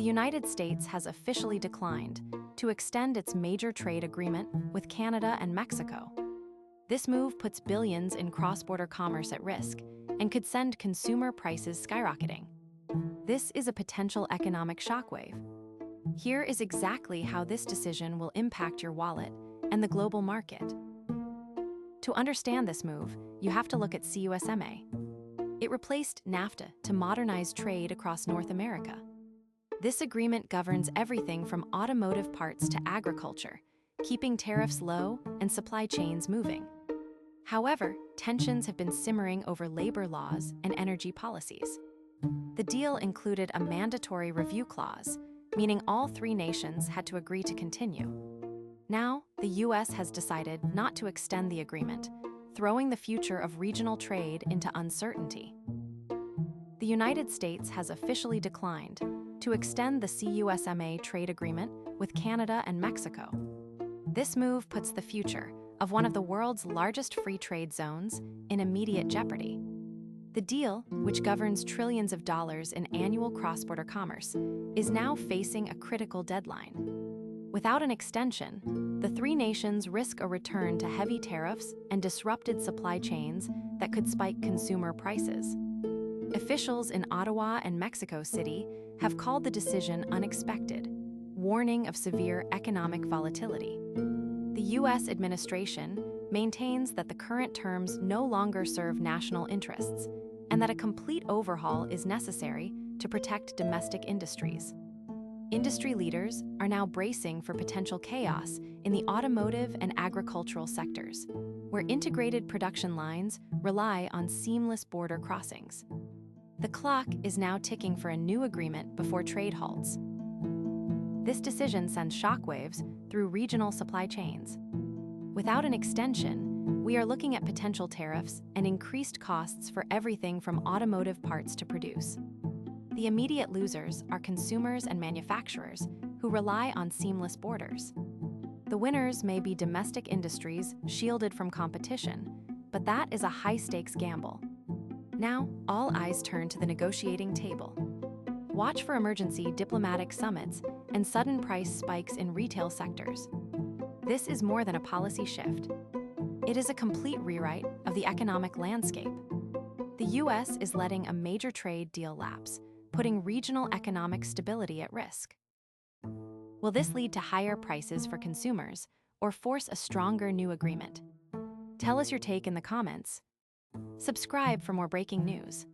The United States has officially declined to extend its major trade agreement with Canada and Mexico. This move puts billions in cross-border commerce at risk and could send consumer prices skyrocketing. This is a potential economic shockwave. Here is exactly how this decision will impact your wallet and the global market. To understand this move, you have to look at CUSMA. It replaced NAFTA to modernize trade across North America. This agreement governs everything from automotive parts to agriculture, keeping tariffs low and supply chains moving. However, tensions have been simmering over labor laws and energy policies. The deal included a mandatory review clause, meaning all three nations had to agree to continue. Now, the U.S. has decided not to extend the agreement, throwing the future of regional trade into uncertainty. The United States has officially declined to extend the CUSMA trade agreement with Canada and Mexico. This move puts the future of one of the world's largest free trade zones in immediate jeopardy. The deal, which governs trillions of dollars in annual cross-border commerce, is now facing a critical deadline. Without an extension, the three nations risk a return to heavy tariffs and disrupted supply chains that could spike consumer prices. Officials in Ottawa and Mexico City have called the decision unexpected, warning of severe economic volatility. The U.S. administration maintains that the current terms no longer serve national interests and that a complete overhaul is necessary to protect domestic industries. Industry leaders are now bracing for potential chaos in the automotive and agricultural sectors, where integrated production lines rely on seamless border crossings. The clock is now ticking for a new agreement before trade halts. This decision sends shockwaves through regional supply chains. Without an extension, we are looking at potential tariffs and increased costs for everything from automotive parts to produce. The immediate losers are consumers and manufacturers who rely on seamless borders. The winners may be domestic industries shielded from competition, but that is a high-stakes gamble. Now, all eyes turn to the negotiating table. Watch for emergency diplomatic summits and sudden price spikes in retail sectors. This is more than a policy shift. It is a complete rewrite of the economic landscape. The U.S. is letting a major trade deal lapse, putting regional economic stability at risk. Will this lead to higher prices for consumers or force a stronger new agreement? Tell us your take in the comments. Subscribe for more breaking news.